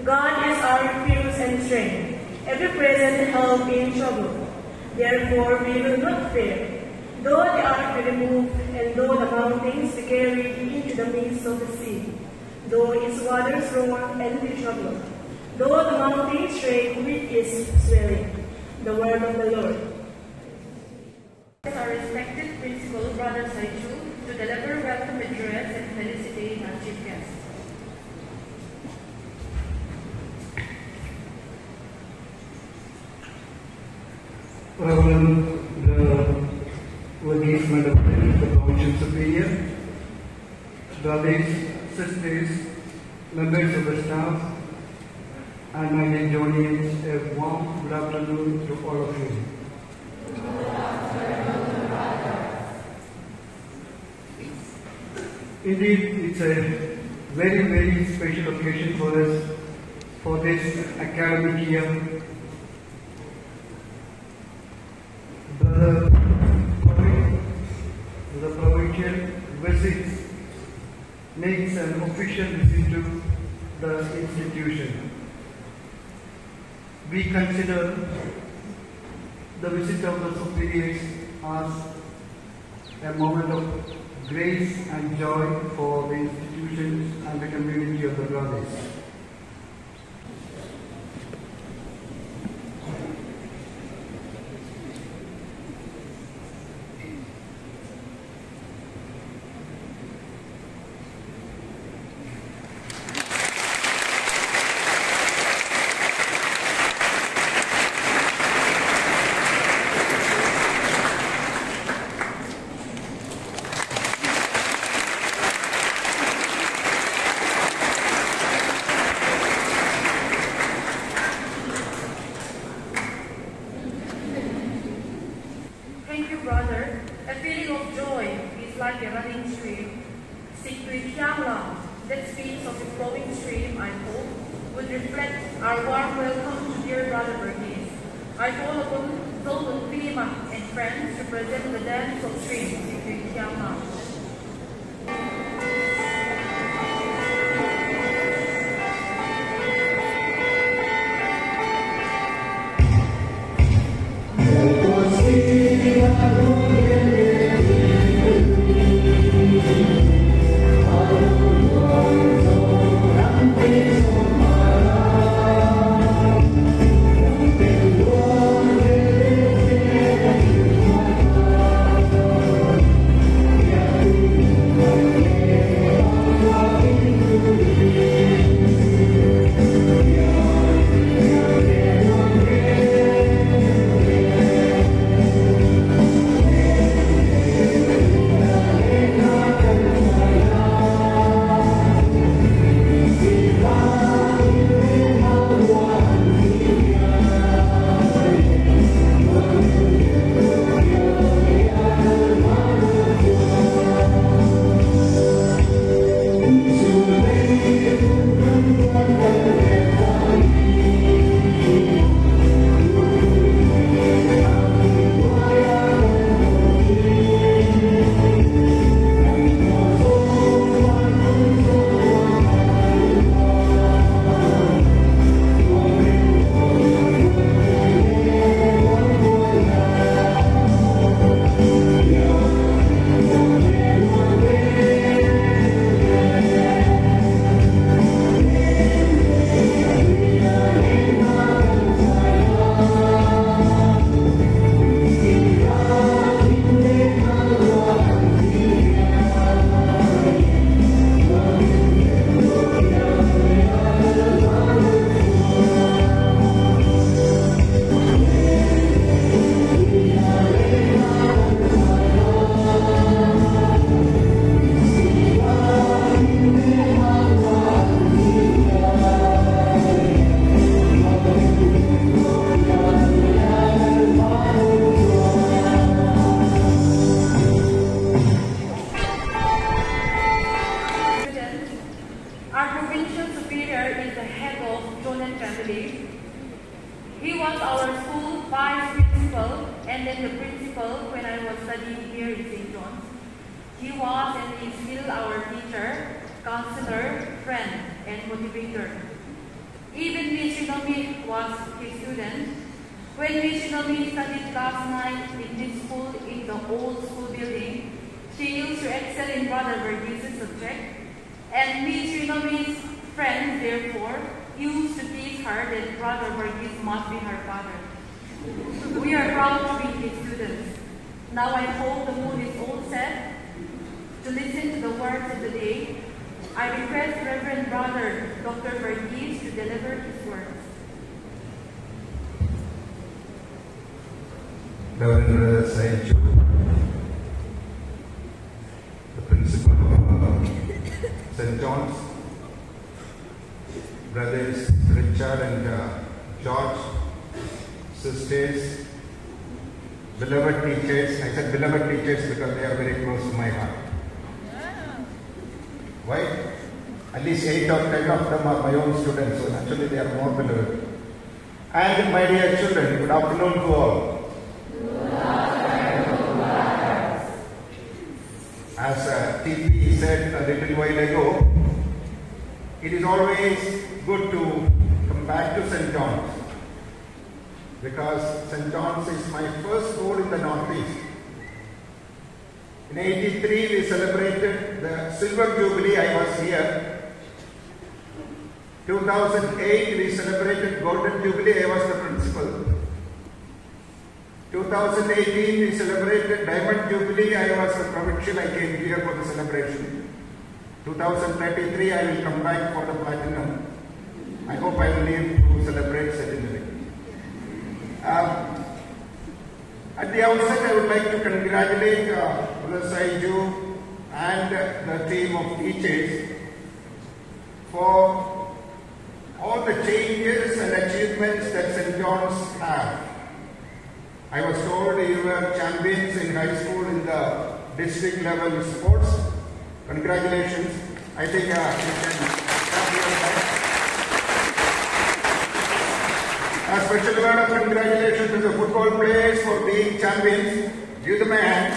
God is our refuge and strength, ever present help in trouble. Therefore we will not fear, though the earth be removed, and though the mountains be carried into the midst of the sea, though its waters roar and be troubled, though the mountains shake with its swelling. The word of the Lord. Our respected Principal, Brother Saichu, to deliver welcome address and felicitate our chief guest. Reverend Varghese, Madam, the Provincial Superior, brothers, sisters, members of the staff, and my dear audience, a warm good afternoon to all of you. Indeed, it's a very, very special occasion for us for this academic year. The provincial visits makes an official visit to the institution. We consider the visit of the superiors as a moment of grace and joy for the institutions and the community of the brothers. Brother, a feeling of joy is like a running stream. That speaks of the flowing stream, I hope, would reflect our warm welcome to dear Brother Varghese. I call upon Zoltan, Philima, and friends to present the dance of streams, He was our school vice principal and then the principal when I was studying here in St. John's. He was and is still our teacher, counselor, friend, and motivator. Even Miss Shinomi was his student. When Miss Shinomi studied last night in this school in the old school building, she used to excel in Brother Varghese's subject, and Miss Shinomi's friends, therefore, used to tease her that Brother Varghese must be her father. We are proud to be his students. Now I hope the mood is all set to listen to the words of the day. I request Reverend Brother Dr. Varghese to deliver his words. Reverend Brother Saiju, the principal of St. John's, Brothers Richard and George, sisters, beloved teachers. I said beloved teachers because they are very close to my heart. Why? At least 8 or 10 of them are my own students, so naturally they are more beloved. And my dear children, good afternoon to all. As TP said a little while ago, it is always good to come back to St. John's because St. John's is my first school in the Northeast. In 83 we celebrated the Silver Jubilee, I was here. 2008 we celebrated Golden Jubilee, I was the principal. 2018 we celebrated Diamond Jubilee, I was the Provincial, I came here for the celebration. 2033 I will come back for the Platinum. I hope I will live to celebrate centenary. At the outset I would like to congratulate Brother Saiju and the team of teachers for all the changes and achievements that St. John's have. I was told you were champions in high school in the district level sports. Congratulations. I think you can clap your hands. A special word of congratulations to the football players for being champions. Give them a hand.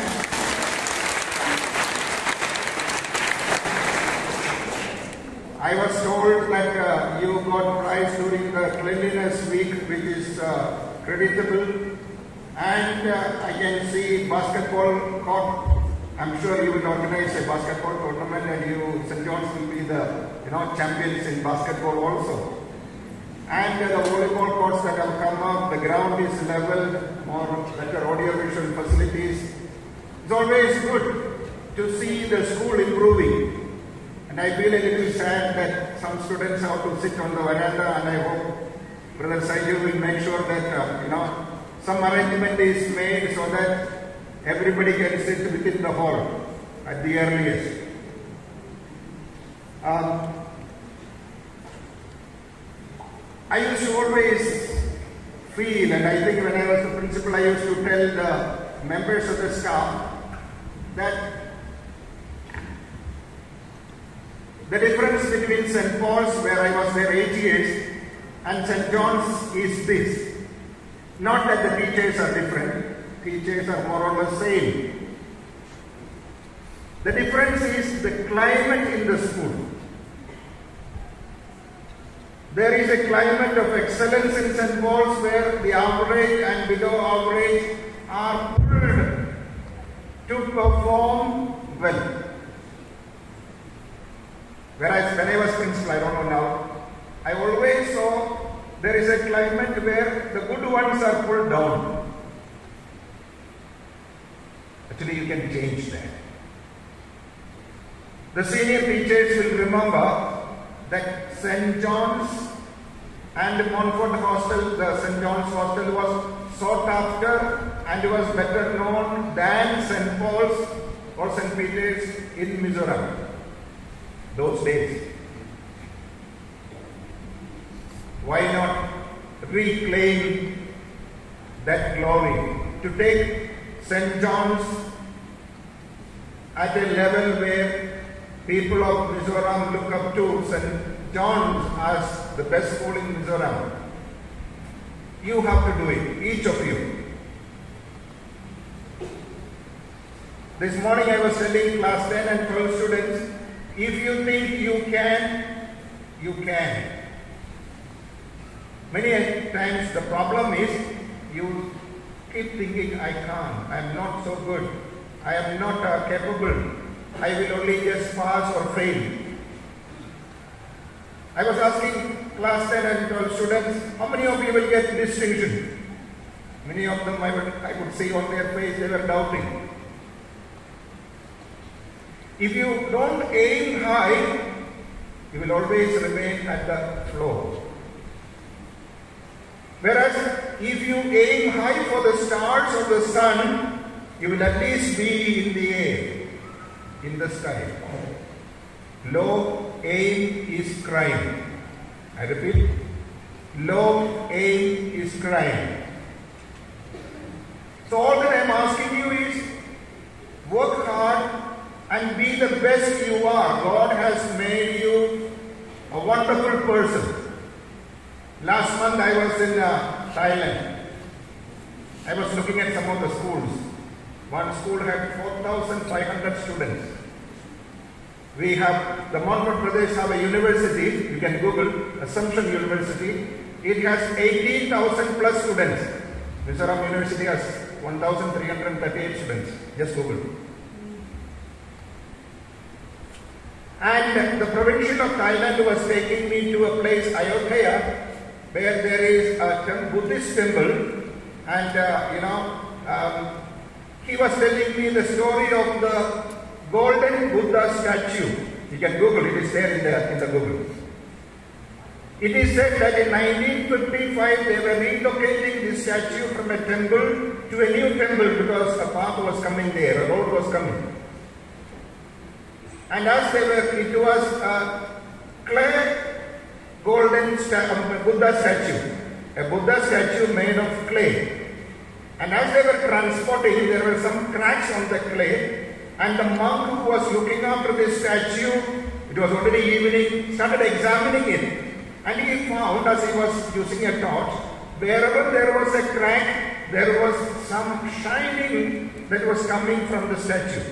I was told that you got prize during the cleanliness week, which is creditable. And I can see basketball court. I'm sure you will organize a basketball tournament, and you, St. John's, will be the champions in basketball also. And the volleyball courts that have come up, the ground is leveled, more better audio-visual facilities. It's always good to see the school improving. And I feel a little sad that some students have to sit on the veranda, and I hope Brother Saiju will make sure that some arrangement is made so that everybody can sit within the hall at the earliest. I used to always feel, and I think when I was the principal, I used to tell the members of the staff that the difference between St. Paul's, where I was there 8 years, and St. John's is this. Not that the teachers are different, teachers are more or less same. The difference is the climate in the school. There is a climate of excellence in St. Paul's where the average and below average are pulled to perform well. Whereas when I was principal, I don't know now, I always saw there is a climate where the good ones are pulled down. Actually, you can change that. The senior teachers will remember that St. John's and Montfort Hostel, the St. John's Hostel, was sought after and was better known than St. Paul's or St. Peter's in Mizoram. Those days. Why not reclaim that glory? To take St. John's at a level where people of Mizoram look up to St. John's as the best school in Mizoram. You have to do it, each of you. This morning I was telling class 10 and 12 students, if you think you can, you can. Many times the problem is you keep thinking, I can't, I am not so good, I am not capable, I will only just pass or fail. I was asking class 10 and 12 students, how many of you will get distinction? Many of them I could see on their face they were doubting. If you don't aim high, you will always remain at the floor. Whereas if you aim high for the stars or the sun, you will at least be in the air, in the sky. Low aim is crime. I repeat, low aim is crime. So all that I am asking you is, work hard and be the best you are. God has made you a wonderful person. Last month I was in Thailand. I was looking at some of the schools. One school had 4,500 students. We have, the Madhya Pradesh have a university, you can Google, Assumption University. It has 18,000 plus students. Mizoram University has 1,338 students. Just Google. And the Provincial of Thailand was taking me to a place, Ayodhya, where there is a Buddhist temple, and he was telling me the story of the golden Buddha statue. You can Google it, is there in the Google. It is said that in 1955 they were relocating this statue from a temple to a new temple because a path was coming there, a road was coming. And as they were, it was a clay golden Buddha statue, a Buddha statue made of clay. And as they were transporting, there were some cracks on the clay, and the monk who was looking after this statue, it was already evening, started examining it. And he found, as he was using a torch, wherever there was a crack, there was some shining that was coming from the statue.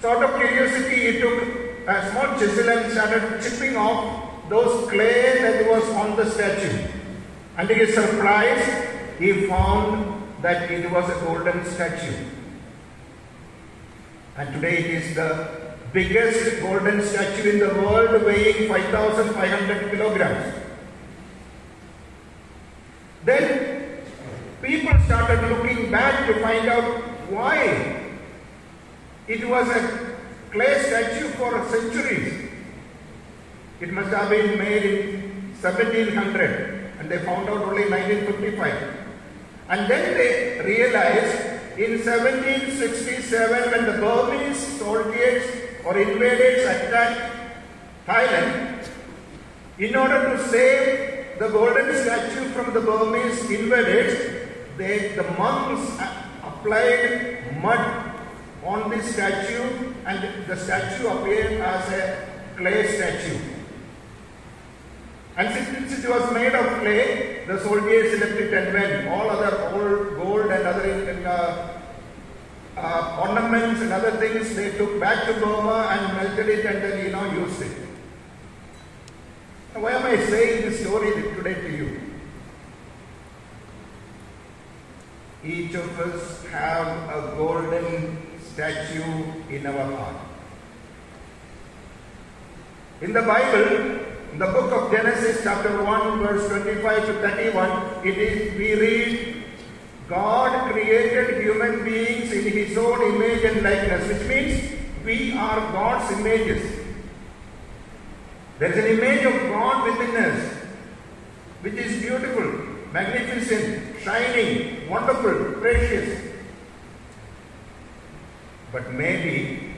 So out of curiosity, he took a small chisel and started chipping off those clay that was on the statue. And to his surprise, he found that it was a golden statue. And today it is the biggest golden statue in the world, weighing 5,500 kilograms. Then people started looking back to find out why. It was a clay statue for centuries. It must have been made in 1700, and they found out only 1955. And then they realized in 1767, when the Burmese soldiers or invaders attacked Thailand, in order to save the golden statue from the Burmese invaders, the monks applied mud on this statue, and the statue appeared as a clay statue. And since it was made of clay, the soldiers left it and went. All other old gold and other ornaments and other things they took back to Burma and melted it and then used it. Now, why am I saying this story today to you? Each of us have a golden statue in our heart. In the Bible, in the book of Genesis chapter 1 verse 25 to 31, we read, God created human beings in His own image and likeness, which means we are God's images. There is an image of God within us, which is beautiful, magnificent, shining, wonderful, precious. But maybe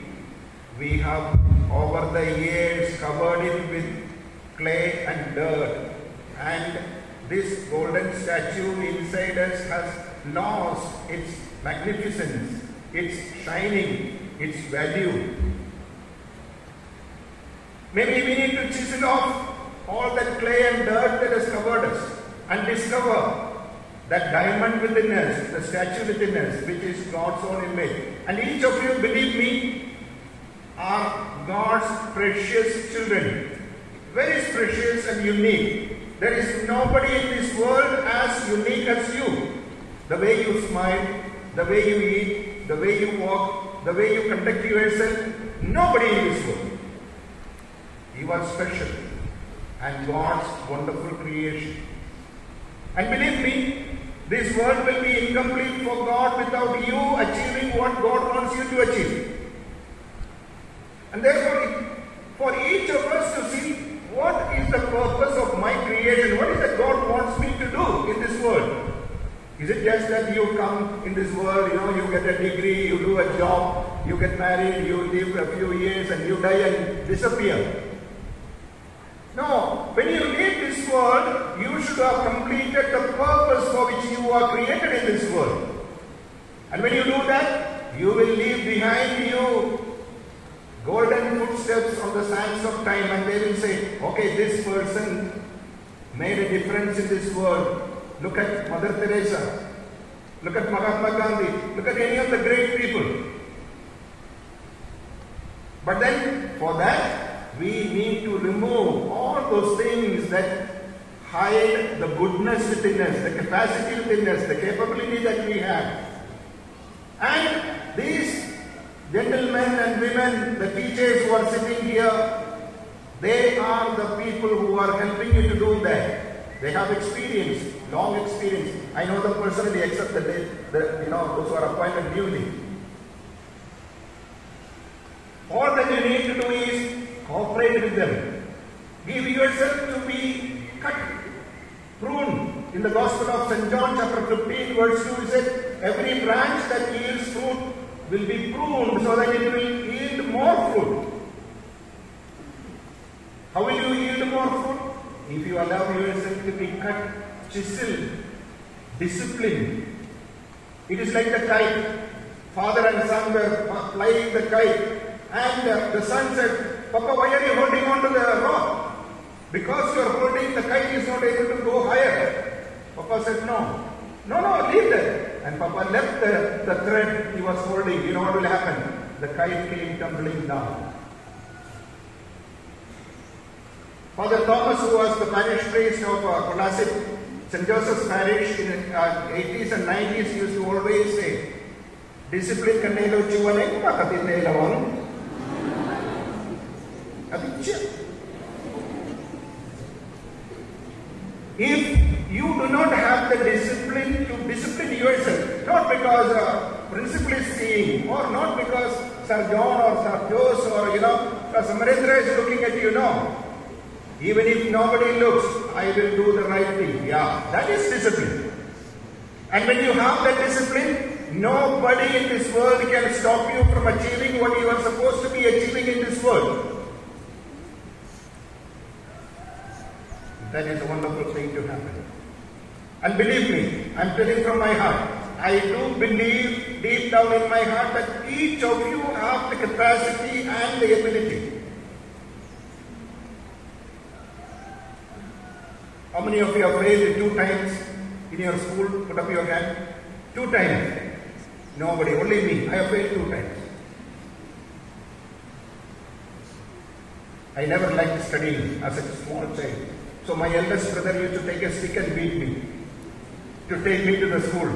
we have over the years covered it with clay and dirt, and this golden statue inside us has lost its magnificence, its shining, its value. Maybe we need to chisel off all that clay and dirt that has covered us and discover that diamond within us, the statue within us, which is God's own image. And each of you, believe me, are God's precious children. Very precious and unique. there is nobody in this world as unique as you. The way you smile, the way you eat, the way you walk, the way you conduct yourself, nobody in this world. You are special and God's wonderful creation. And believe me, this world will be incomplete for God without you achieving what God wants you to achieve. And therefore, for each of us to see what is the purpose of my creation, what is that God wants me to do in this world. Is it just that you come in this world, you get a degree, you do a job, you get married, you live a few years and you die and disappear? No, when you leave this world, you should have completed the purpose for which you are created in this world. And when you do that, you will leave behind you golden footsteps on the sands of time, and they will say, okay, this person made a difference in this world. Look at Mother Teresa, look at Mahatma Gandhi, look at any of the great people. But then, for that, we need to remove all those things that hide the goodness within us, the capacity within us, the capability that we have. And these gentlemen and women, the teachers who are sitting here, they are the people who are helping you to do that. They have experience, long experience. I know them personally, except that those who are appointed newly. All that you need to do is cooperate with them. Give yourself to be cut, pruned. In the Gospel of St. John chapter 15 verse 2 it said, every branch that yields fruit will be pruned so that it will yield more fruit. How will you yield more fruit? If you allow yourself to be cut, chiseled, disciplined. It is like the kite. Father and son were flying the kite, and the son said, Papa, why are you holding on to the rock? Because you are holding, the kite is not able to go higher. Papa said, no, leave that. And Papa left the thread he was holding. You know what will happen? The kite came tumbling down. Father Thomas, who was the parish priest of Kolasib, St. Joseph's parish in the 80s and 90s, used to always say, discipline kanelo chuane makatinelawang. If you do not have the discipline to discipline yourself, not because principal is seeing, or not because Sir John or Sir Jose or Sir Samarendra is looking at you, no. Even if nobody looks, I will do the right thing. Yeah, that is discipline. And when you have that discipline, nobody in this world can stop you from achieving what you are supposed to be achieving in this world. That is a wonderful thing to happen. And believe me, I am telling from my heart, I do believe deep down in my heart that each of you have the capacity and the ability. How many of you have failed 2 times in your school? Put up your hand. 2 times. Nobody, only me. I have failed 2 times. I never liked studying as a small child. So my eldest brother used to take a stick and beat me to take me to the school.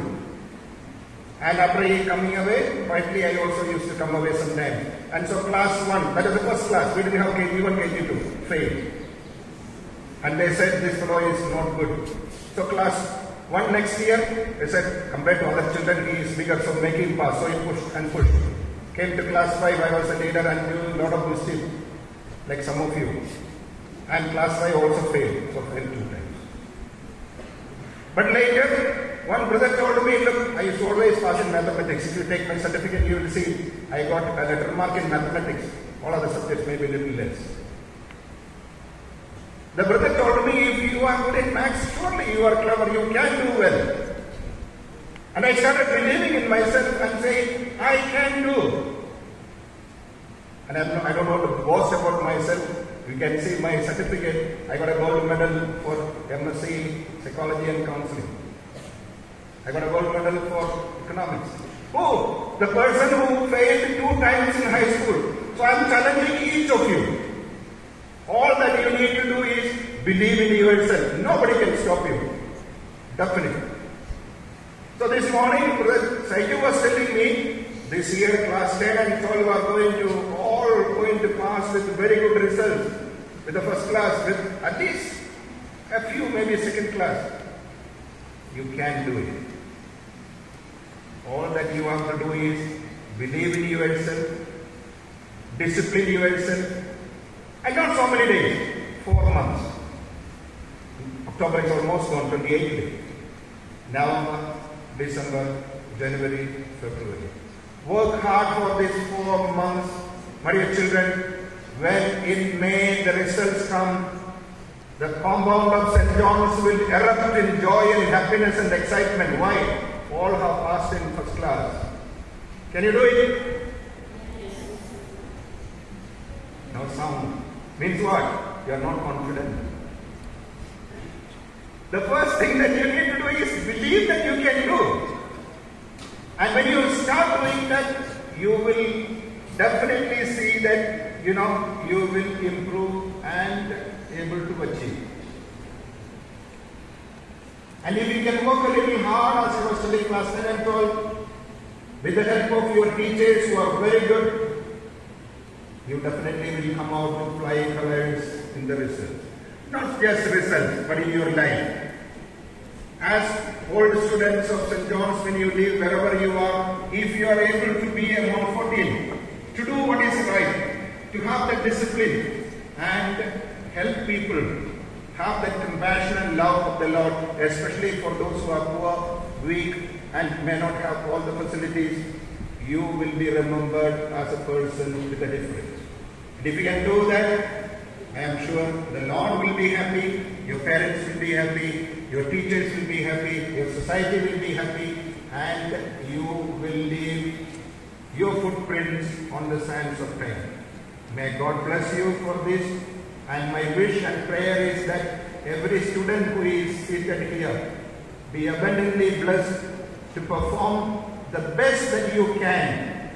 And after he coming away, quietly I also used to come away sometimes. And so class 1, that is the first class, we didn't have KG1, KG2, failed. And they said this fellow is not good. So class 1 next year, they said compared to other children he is bigger, so make him pass. So he pushed and pushed. Came to class 5, I was a leader and knew a lot of mischief, like some of you. And class 5 also failed, so failed 2 times. But later, one brother told me, look, I used to always pass in mathematics. If you take my certificate, you will see I got a letter mark in mathematics. All other subjects maybe a little less. The brother told me, if you are good in maths, surely you are clever, you can do well. And I started believing in myself and saying, I can do. And I don't want to boast about myself. You can see my certificate. I got a gold medal for MSc Psychology and Counseling. I got a gold medal for Economics. Oh, the person who failed 2 times in high school. So I am challenging each of you. All that you need to do is believe in yourself. Nobody can stop you. Definitely. So this morning, Saiju was telling me, this year class 10 and 12 are all going to pass with very good results. With the first class, with at least a few, maybe second class. You can do it. All that you have to do is believe in yourself, discipline yourself, and not so many days, 4 months. October is almost gone, 28 days. November, December, January, February. Work hard for these 4 months, my dear children. When in May the results come, the compound of St. John's will erupt in joy and happiness and excitement. Why? All have passed in first class. Can you do it? No sound. Means what? You are not confident. The first thing that you need to do is believe that you can do. And when you start doing that, you will definitely see that, you will improve and able to achieve. And if you can work a little hard, as I was telling class 10 and 12, with the help of your teachers who are very good, you definitely will come out with flying colors in the results. Not just results, but in your life. As old students of St. John's, when you live wherever you are, if you are able to be a Montfortian, to do what is right, to have that discipline and help people, have that compassion and love of the Lord, especially for those who are poor, weak, and may not have all the facilities, you will be remembered as a person with a difference. And if you can do that, I am sure the Lord will be happy, your parents will be happy, your teachers will be happy, your society will be happy, and you will leave your footprints on the sands of time. May God bless you for this, and my wish and prayer is that every student who is seated here be abundantly blessed to perform the best that you can,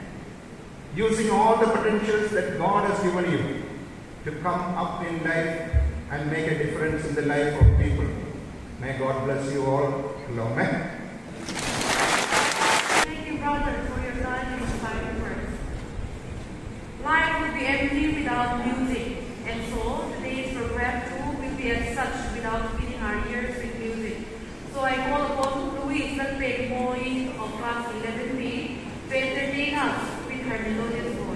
using all the potentials that God has given you to come up in life and make a difference in the life of people. May God bless you all. Amen. Thank you, brother, for your time and inspiring words. Life would be empty without music, and so today's program too will be as such without filling our ears with music. So I call upon Louise Moy of class 11B to entertain us with her melodious voice.